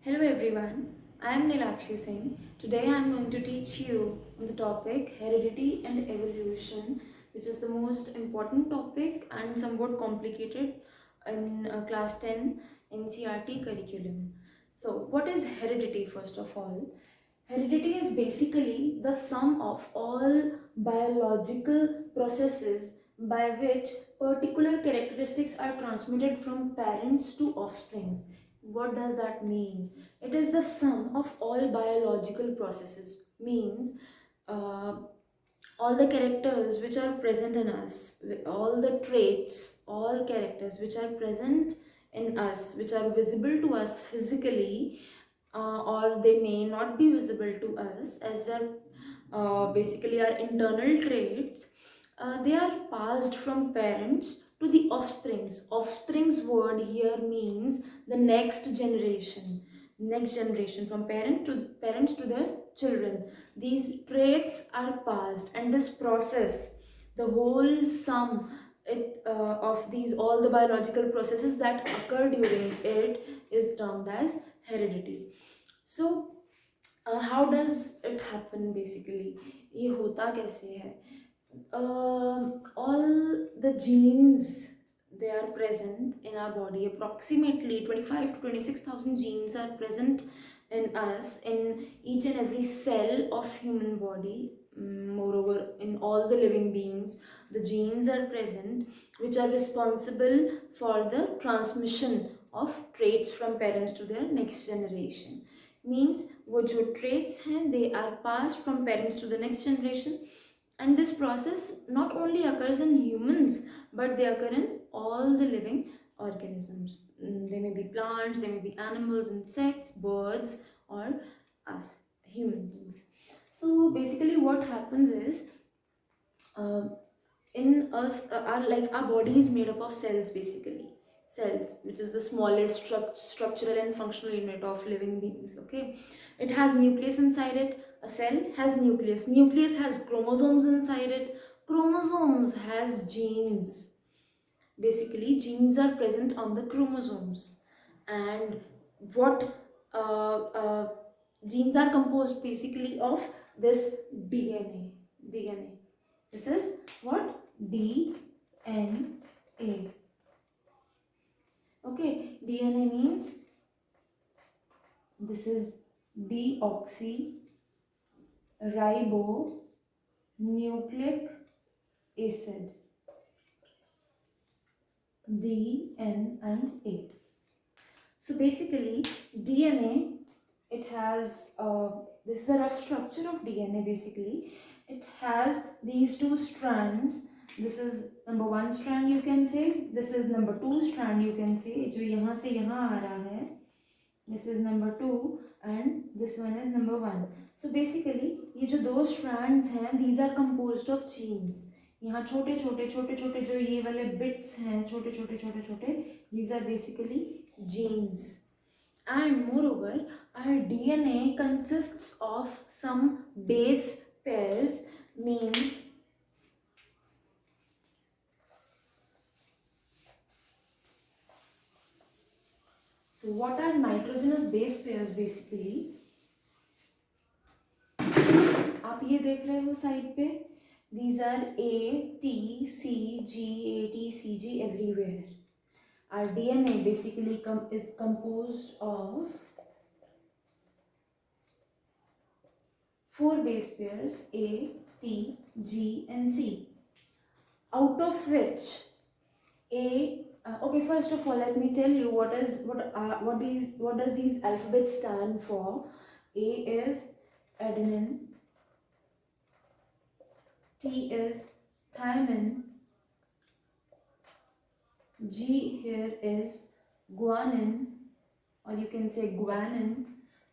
Hello everyone, I am Nilakshi Singh. Today I am going to teach you on the topic heredity and evolution, which is the most important topic and somewhat complicated in class 10 NCERT curriculum. So, what is heredity first of all? Heredity is basically the sum of all biological processes by which particular characteristics are transmitted from parents to offsprings. What does that mean? It is the sum of all biological processes, means uh, all the characters which are present in us, all the traits or characters which are present in us, which are visible to us physically, or they may not be visible to us as they're basically our internal traits. They are passed from parents to the offsprings. Offsprings word here means the next generation. Next generation, from parents to their children. These traits are passed, and this process, the whole sum of these all the biological processes that occur during it is termed as heredity. So how does it happen basically? ये होता कैसे है? All the genes, they are present in our body. Approximately 25 to 26,000 genes are present in us, in each and every cell of human body. Moreover, in all the living beings, the genes are present which are responsible for the transmission of traits from parents to their next generation. Means वो जो traits हैं, they are passed from parents to the next generation, and this process not only occurs in humans but they occur in all the living organisms. They may be plants, they may be animals, insects, birds, or us human beings. So basically what happens is, uh, in us our body is made up of cells, basically cells, which is the smallest structural and functional unit of living beings. Okay, it has nucleus inside it. A cell has nucleus has chromosomes inside it. Chromosomes has genes. Basically genes are present on the chromosomes, and what uh, genes are composed basically of this DNA. This is what? DNA. Okay, DNA means this is deoxyribonucleic acid. D, N, and A. So basically, DNA, it has, this is a rough structure of DNA basically. It has these two strands. This is number one strand, you can say. This is number two strand, you can say. जो यहाँ से यहाँ आ रहा है. This is number two and this one is number one. So basically, ये जो दो strands हैं, these are composed of genes. यहाँ छोटे छोटे जो ये वाले bits हैं, छोटे, these are basically genes. And moreover, our DNA consists of some base pairs, means so what are nitrogenous base pairs basically? आप ये देख रहे हो साइड पे, these are A, T, C, G, A, T, C, G everywhere. Our DNA basically is composed of 4 base pairs A, T, G and C, out of which okay, first of all let me tell you what does these alphabets stand for. A is adenine, T is thymine, G here is guanine, or you can say guanine.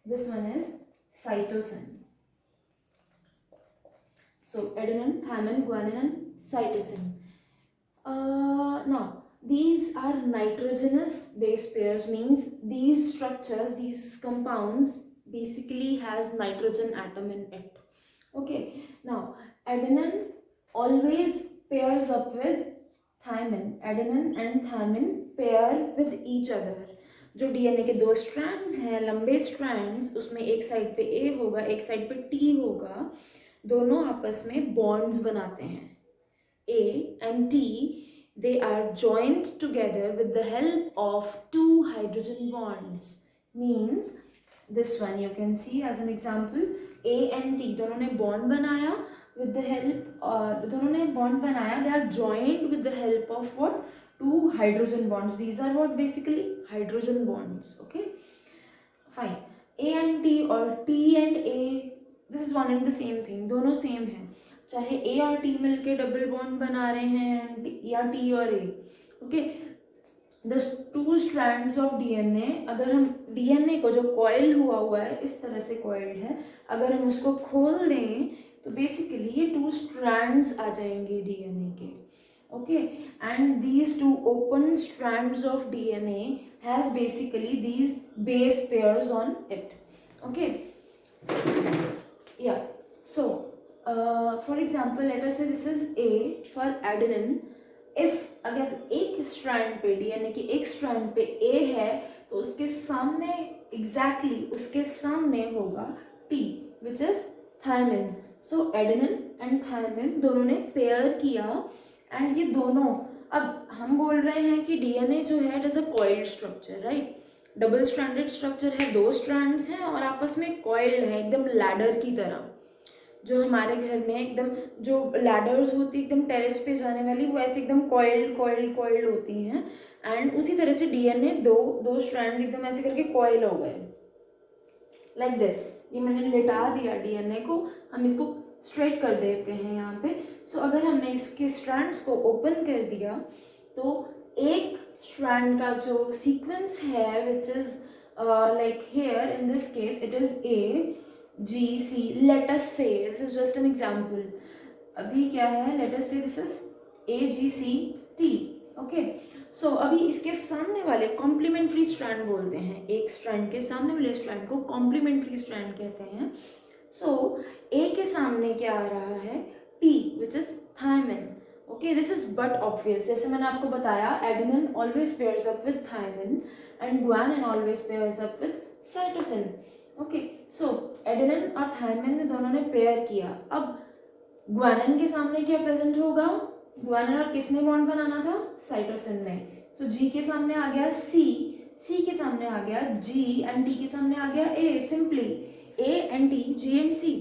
This one is cytosine. So adenine, thymine, guanine and cytosine. Now these are nitrogenous base pairs, means these structures, these compounds basically has nitrogen atom in it. Okay, now adenine always pairs up with thymine. Adenine and thymine pair with each other. जो DNA के 2 strands हैं, लंबे strands, उसमें एक side पे ए होगा, एक side पे टी होगा, दोनों आपस में बॉन्ड्स बनाते हैं. A and T, they are joined together with the help of 2 hydrogen bonds. Means this one you can see as an example. A and T दोनों ने bond बनाया with the help दोनों ने bond बनाया. They are joined with the help of what? 2 hydrogen bonds. These are what basically hydrogen bonds. Okay, fine. A and T or T and A, this is one and the same thing. दोनों same है. चाहे ए और T मिलके double bond बना रहे हैं या T और A. Okay, the 2 strands of DNA, अगर हम डीएनए को जो कॉइल हुआ है, इस तरह से कॉइल्ड है, अगर हम उसको खोल दें तो बेसिकली ये 2 स्ट्रैंड्स आ जाएंगे डीएनए के. Okay, and these 2 open strands of DNA has basically these base pairs on it. Okay, या सो for example, let us say this is A for adenine. If अगर एक स्ट्रैंड पे डीएनए के एक strand पे A है तो उसके सामने exactly उसके सामने होगा T which is thymine. So adenine and thymine दोनों ने पेयर किया एंड ये दोनों, अब हम बोल रहे हैं कि डीएनए जो है it is a coiled structure, right. Double stranded structure है, 2 स्ट्रैंड्स हैं और आपस में कॉइल्ड है, एकदम लैडर की तरह. जो हमारे घर में एकदम जो लैडर्स होती है एकदम टेरेस पे जाने वाली, वो ऐसे एकदम कॉइल्ड कॉइल्ड कॉइल्ड होती हैं. एंड उसी तरह से डीएनए दो स्ट्रैंड्स एकदम ऐसे करके कॉइल हो गए लाइक दिस. ये मैंने लिटा दिया डीएनए को, हम इसको स्ट्रेट कर देते हैं यहाँ पे. सो अगर हमने इसके स्ट्रैंड्स को ओपन कर दिया तो एक स्ट्रैंड का जो सीक्वेंस है which is like here in this case it is a G, C, let us say, this is just an example. अभी क्या है, let us say this is A, G, C, T. Okay, so अभी इसके सामने वाले complementary strand बोलते हैं. एक स्ट्रैंड के सामने वाले स्ट्रैंड को कॉम्प्लीमेंट्री स्ट्रैंड कहते हैं. So A के सामने क्या आ रहा है, T, which is thymine. Okay, this is but obvious. जैसे मैंने आपको बताया, adenine always pairs up with thymine and guanine always pairs up with cytosine. Okay, so adenine और थायमिन ने दोनों ने पेयर किया. अब ग्वानिन के सामने क्या प्रेजेंट होगा, ग्वानिन और किसने बॉन्ड बनाना था, साइटोसिन ने. सो जी के सामने आ गया सी, सी के सामने आ गया जी एंड टी के सामने आ गया A. Simply A and T, G and C.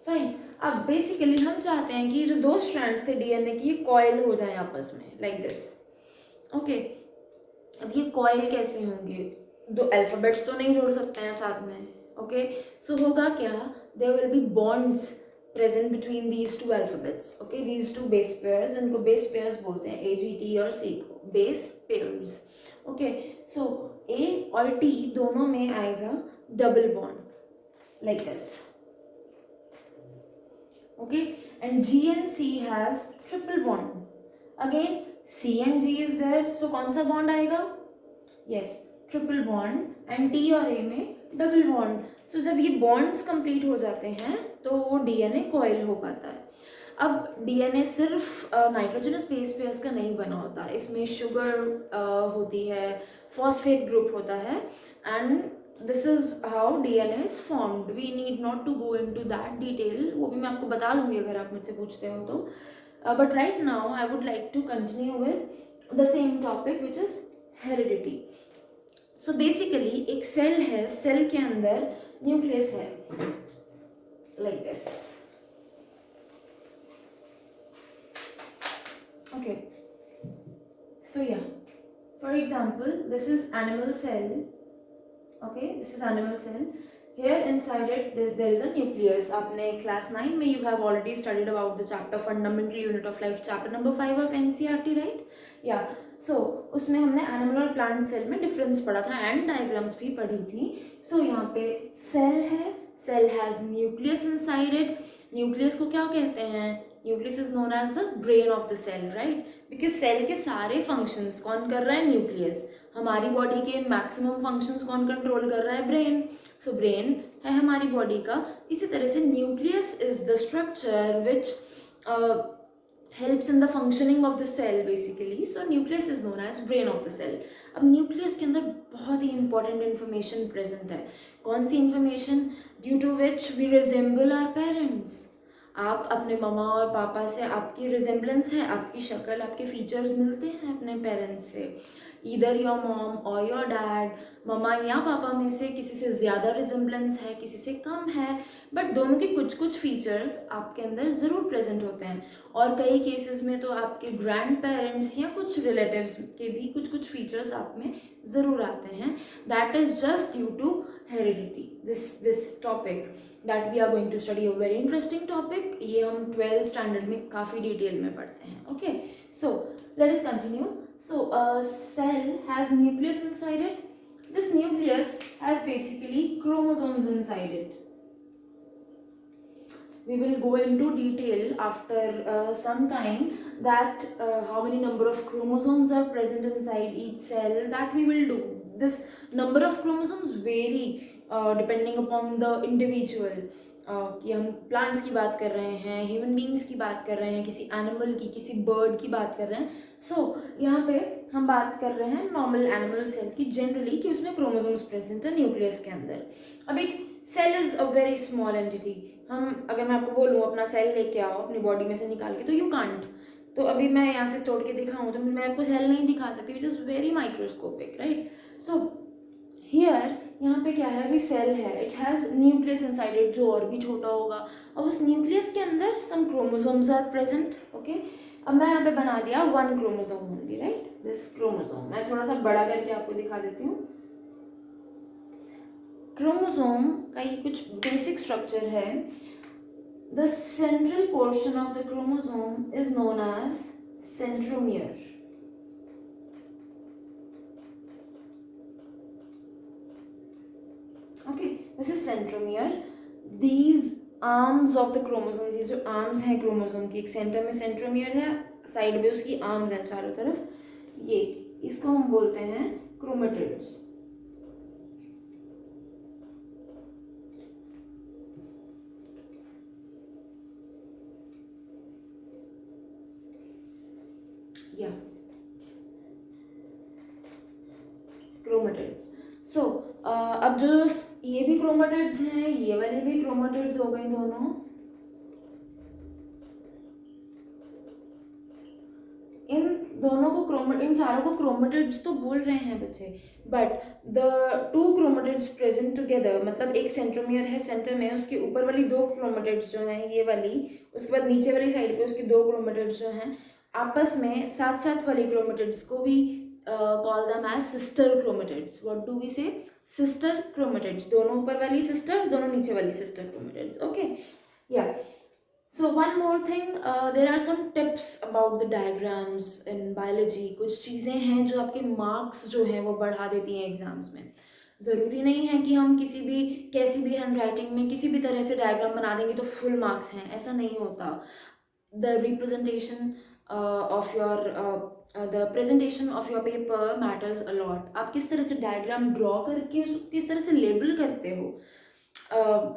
Fine. अब बेसिकली हम चाहते हैं कि जो 2 स्ट्रैंड्स थे डीएनए की, ये कॉइल हो जाए आपस में लाइक दिस. ओके, अब ये कॉइल कैसे होंगे, 2 अल्फाबेट्स तो नहीं जोड़ सकते हैं साथ में. ओके, सो होगा क्या, there will be bonds present between these 2 alphabets. Okay, these 2 base pairs, इनको बेस पेयर्स बोलते हैं, ए, जी, टी और सी को base pairs. Okay, so A और टी दोनों में आएगा double bond like this. Okay, and G and C has triple bond. Again C and G is there, so कौन सा बॉन्ड आएगा, yes, triple bond. And T और A में double bond. सो जब ये बॉन्ड्स कंप्लीट हो जाते हैं तो वो डीएनए कॉइल हो पाता है. अब डीएनए सिर्फ नाइट्रोजनस बेस पेयर्स का नहीं बना होता, इसमें शुगर होती है, फॉस्फेट ग्रुप होता है, and this is how DNA is formed. We need not to go into that detail, वो भी मैं आपको बता दूंगी अगर आप मुझसे पूछते हो तो. But right now I would like to continue with the same topic which is heredity. So basically एक सेल है, सेल के अंदर न्यूक्लियस है लाइक दिस. ओके, सो या for example this is animal cell. Okay, this is animal cell. Here inside it there is a nucleus. आपने class 9 में you have already studied about the chapter fundamental unit of life, chapter number 5 of NCERT, right? Yeah. So उसमें हमने animal और plant cell में difference पढ़ा था and diagrams भी पढ़ी थी. सो यहाँ पे सेल है, cell has nucleus inside it. Nucleus को क्या कहते हैं, nucleus is known as the brain of the cell, right. Because cell के सारे फंक्शंस कौन कर रहा है, न्यूक्लियस. हमारी बॉडी के मैक्सिमम फंक्शंस कौन कंट्रोल कर रहा है, ब्रेन. सो ब्रेन है हमारी बॉडी का. इसी तरह से nucleus is the structure which helps in the functioning of the cell basically. So nucleus is known as brain of the cell. अब न्यूक्लियस के अंदर बहुत ही इंपॉर्टेंट इन्फॉर्मेशन प्रेजेंट है. कौन सी information? Due to which we resemble our parents. आप अपने ममा और पापा से, आपकी रिजेंबलेंस है, आपकी शक्ल, आपके फीचर्स मिलते हैं अपने पेरेंट्स से. ईदर योर मॉम और योर डैड, ममा या पापा में से किसी से ज़्यादा रिजेंबलेंस है, किसी से कम है, बट दोनों के कुछ कुछ फीचर्स आपके अंदर ज़रूर प्रेजेंट होते हैं. और कई केसेस में तो आपके ग्रैंड पेरेंट्स या कुछ रिलेटिव्स के भी कुछ कुछ फीचर्स आप में ज़रूर आते हैं. That is just due to heredity. This topic that we are going to study, a very interesting topic. ये हम 12th स्टैंडर्ड में काफ़ी डिटेल में पढ़ते हैं. Okay, so let us continue. So a cell has nucleus inside it. This nucleus has basically chromosomes inside it. We will go into detail after some time that how many number of chromosomes are present inside each cell, that we will do. This number of chromosomes vary depending upon the individual. कि हम plants की बात कर रहे हैं, human beings की बात कर रहे हैं, किसी एनिमल की, किसी बर्ड की बात कर रहे हैं. सो यहाँ पे हम बात कर रहे हैं नॉर्मल एनिमल सेल की जनरली, कि उसमें क्रोमोसोम्स प्रेजेंट है न्यूक्लियस के अंदर. अब एक cell is a very small entity. हम, अगर मैं आपको बोलूँ अपना सेल लेके आओ अपनी बॉडी में से निकाल के, तो यू कांट. तो अभी मैं यहाँ से तोड़ के दिखाऊँ तो मैं आपको सेल नहीं दिखा सकती, which is very microscopic, right. So here यहाँ पे क्या है, अभी सेल है, it has nucleus inside it, जो और भी छोटा होगा. अब उस न्यूक्लियस के अंदर सम क्रोमोसोम्स आर प्रेजेंट. ओके, अब मैं यहाँ पे बना दिया 1 chromosome only, right. This chromosome मैं थोड़ा सा बड़ा करके आपको दिखा देती हूँ. क्रोमोसोम का ये कुछ बेसिक स्ट्रक्चर है. The central portion of the chromosome is known as centromere. Okay, this is centromere. These arms of the chromosomes, ये जो आर्म्स हैं क्रोमोसोम की, एक सेंटर में सेंट्रोमियर है, साइड में उसकी आर्म्स हैं चारों तरफ. ये, इसको हम बोलते हैं क्रोमेटिड्स. या क्रोमेटिड्स. सो अब जो ये भी क्रोमेटिड्स हैं, ये वाले भी क्रोमेटिड्स हो गए दोनों. इन दोनों को इन चारों को क्रोमेटिड्स तो बोल रहे हैं बच्चे, but the 2 chromatids present together, मतलब एक सेंट्रोमियर है सेंटर में, उसके ऊपर वाली 2 क्रोमेटिड्स जो हैं ये वाली, उसके बाद नीचे वाली साइड पे उसके 2 क्रोमेटिड्स जो हैं, आपस में साथ साथ वाली क्रोमेटिड्स को भी call them as sister chromatids. What do we say? Sister chromatids. दोनों ऊपर वाली सिस्टर, दोनों नीचे वाली sister chromatids. Okay, yeah. So one more thing, there are some tips about the diagrams in biology. कुछ चीज़ें हैं जो आपके मार्क्स जो हैं वो बढ़ा देती हैं एग्जाम्स में. ज़रूरी नहीं है कि हम किसी भी, कैसी भी हैंड राइटिंग में किसी भी तरह से डायग्राम बना देंगे तो फुल मार्क्स हैं, ऐसा नहीं होता. The representation of your the presentation of your paper matters a lot. आप किस तरह से डायग्राम ड्रॉ करके किस तरह से लेबल करते हो,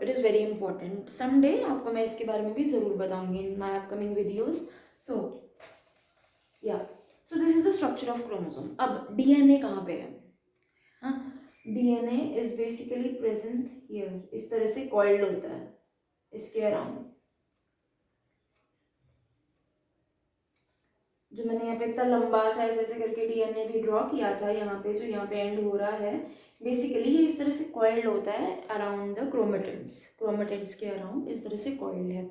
it is very important. Someday आपको मैं इसके बारे में भी ज़रूर बताऊंगी इन my upcoming videos. So yeah, so this is the structure of chromosome. अब डीएनए कहाँ पे है? हाँ, DNA is basically present here. इस तरह से कॉइल्ड होता है इसके अराउंड. जो मैंने यहाँ पे इतना लंबा सा ऐसे करके डीएनए भी ड्रॉ किया था, यहाँ पे जो यहाँ पे एंड हो रहा है, बेसिकली ये इस तरह से कॉइल्ड होता है अराउंड द क्रोमेटिड्स. क्रोमेटिड्स के अराउंड इस तरह से कॉइल्ड है.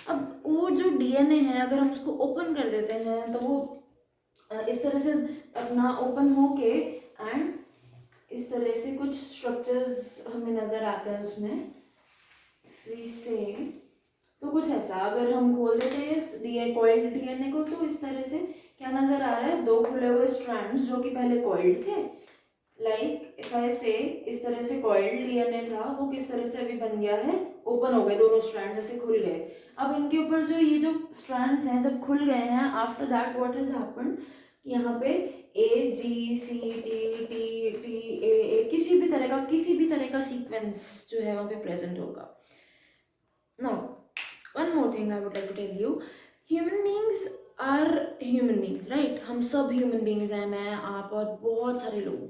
अब वो जो डीएनए है, अगर हम उसको ओपन कर देते हैं तो वो इस तरह से अपना ओपन होके एंड इस तरह से कुछ स्ट्रक्चर्स हमें नज़र आते हैं उसमें. इससे तो कुछ ऐसा अगर हम खोल देते हैं कॉइल्ड डीएनए को, तो इस तरह से क्या नज़र आ रहा है? 2 खुले हुए स्ट्रैंड्स जो कि पहले कॉइल्ड थे. लाइक इफ आई से, इस तरह से कॉइल्ड डीएनए था, वो किस तरह से अभी बन गया है? ओपन हो गए, दोनों स्ट्रैंड्स ऐसे खुल गए. अब इनके ऊपर जो ये जो स्ट्रैंड्स हैं जब खुल गए हैं, after that what has happened, यहाँ पे A G C T T T A किसी भी तरह का सीक्वेंस जो है वहाँ पे प्रेजेंट होगा. Now one more thing I would like to tell you, human beings are human beings, right? हम सब ह्यूमन बींग्स हैं, मैं, आप और बहुत सारे लोग।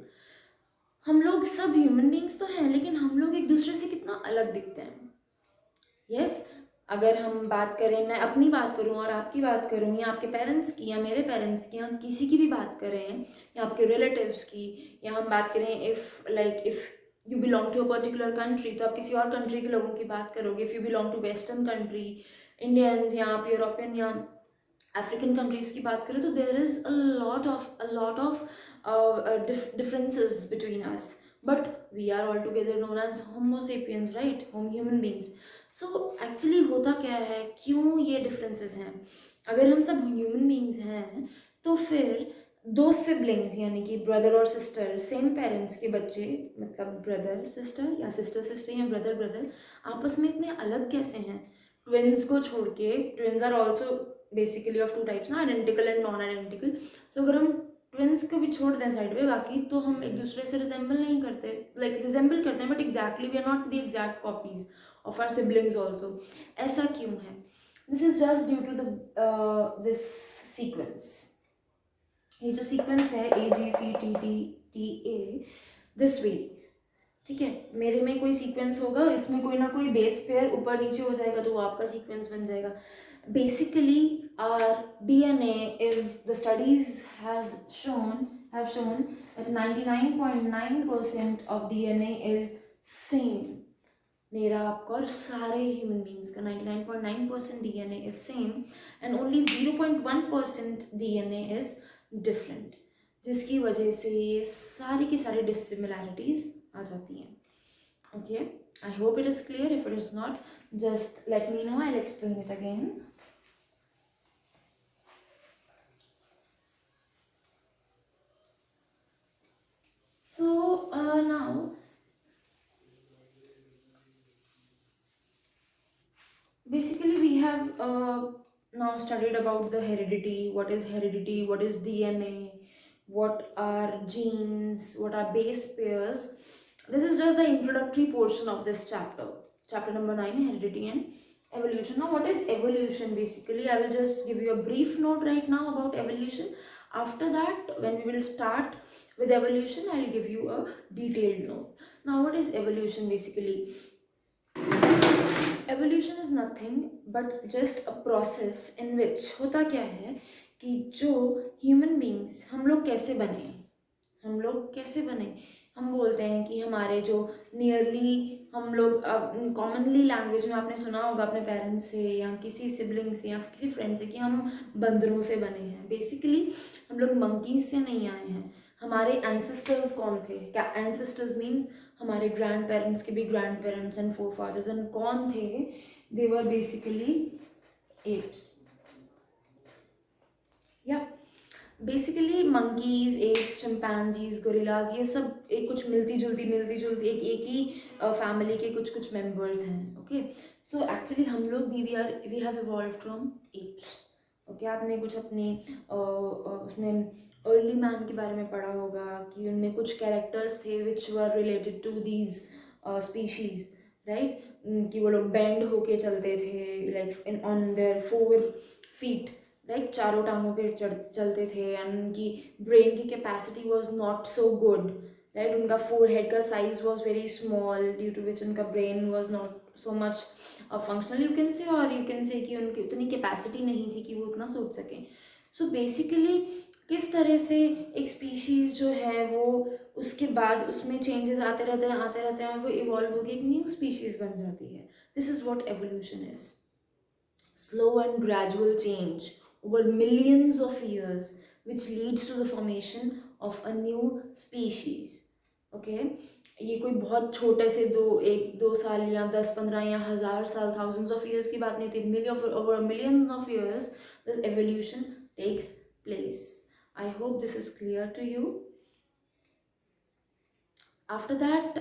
हम लोग सब ह्यूमन बींग्स तो हैं, लेकिन हम लोग एक दूसरे से कितना अलग दिखते हैं। यस, अगर हम बात करें, मैं अपनी बात करूं और आपकी बात करूं, या आपके पेरेंट्स की या मेरे पेरेंट्स की, या किसी की भी बात करें, या आपके रिलेटिव्स की, या हम बात करें if you belong to a particular country, तो आप किसी और कंट्री के लोगों की बात करोगे। If you belong to western country, Indians, या आप यूरोपियन या अफ्रीकन कंट्रीज़ की बात करें, तो there is a lot of differences between us, but we are all together known as homo sapiens, right? Home human beings. So actually होता क्या है, क्यों ये differences हैं? अगर हम सब human beings हैं, तो फिर दो siblings यानी कि brother और sister, same parents के बच्चे, मतलब brother sister या sister sister या brother brother, आपस में इतने अलग कैसे हैं? Twins को छोड़ के, twins are also basically of two types ना, identical and non identical. So अगर हम ट्विंस को भी छोड़ दें साइड में, बाकी तो हम एक दूसरे से रिजेंबल नहीं करते, लाइक रिजेंबल करते हैं, but exactly we are not the exact copies of our siblings also. ऐसा क्यों है? This is just due to this sequence. ये जो सीक्वेंस है AGCTTTA, दिस वेरीज, ठीक है? मेरे में कोई सीक्वेंस होगा, इसमें कोई ना कोई बेस पेयर ऊपर नीचे हो जाएगा, तो वो आपका सीक्वेंस बन जाएगा। Basically, our DNA is, the studies have shown that 99.9% of DNA is same. मेरा, आपका और सारे ह्यूमन बींग्स का 99.9% DNA is same, and only 0.1% DNA is different, जिसकी वजह से ये सारी की सारी डिसिमिलैरिटीज आ जाती हैं। Okay, I hope it is clear. If it is not, just let me know, I'll explain it again. So now basically we have now studied about the heredity, what is DNA, what are genes, what are base pairs. This is just the introductory portion of this chapter number 9, heredity and evolution. Now what is evolution? Basically I will just give you a brief note right now about evolution. After that, when we will start with evolution, I will give you a detailed note. Now what is evolution? Basically evolution is nothing but just a process in which, होता क्या है कि जो human beings, हम लोग कैसे बने, हम बोलते हैं कि हमारे जो नियरली, हम लोग कॉमनली लैंग्वेज में आपने सुना होगा अपने पेरेंट्स से या किसी सिबलिंग से या किसी फ्रेंड से कि हम बंदरों से बने हैं। बेसिकली हम लोग मंकीज से नहीं आए हैं। हमारे एंसेस्टर्स कौन थे? क्या एंसेस्टर्स मीन्स हमारे ग्रैंड पेरेंट्स के भी grandparents and forefathers, and कौन थे? दे वर बेसिकली एप्स, या basically monkeys, apes, chimpanzees, gorillas, ये सब एक कुछ मिलती जुलती एक ही फैमिली के कुछ मेंबर्स हैं। ओके, सो एक्चुअली हम लोग भी we have evolve from apes. Okay, आपने कुछ अपने उसमें अर्ली मैन के बारे में पढ़ा होगा कि उनमें कुछ कैरेक्टर्स थे which were related to these species, right? कि वो लोग बेंड होके चलते थे, like in on their 4 feet, like चारों टांगों पे चलते थे, एंड उनकी ब्रेन की capacity was not so good, right? उनका फोरहेड का size was very small, due to which उनका brain was not so much functional, you can say, और यू कैन से कि उनकी उतनी कैपेसिटी नहीं थी कि वो उतना सोच सकें। सो बेसिकली किस तरह से एक स्पीशीज़ जो है वो उसके बाद उसमें चेंजेस आते रहते हैं और वो इवॉल्व होकर एक न्यू स्पीशीज़ बन जाती है। This is what evolution is, slow and gradual change over millions of years which leads to the formation of a new species. Okay, ये कोई बहुत छोटे से 1-2 साल या 10-15 या 1000 साल, thousands of years की बात नहीं थी, over a million of years the evolution takes place. I hope this is clear to you. After that,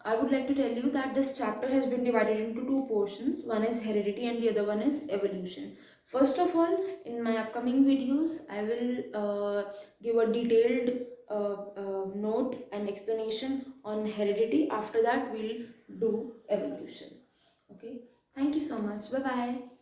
I would like to tell you that this chapter has been divided into 2 portions. One is heredity and the other one is evolution. First of all, in my upcoming videos, I will give a detailed note and explanation on heredity. After that, we'll do evolution. Okay. Thank you so much. Bye-bye.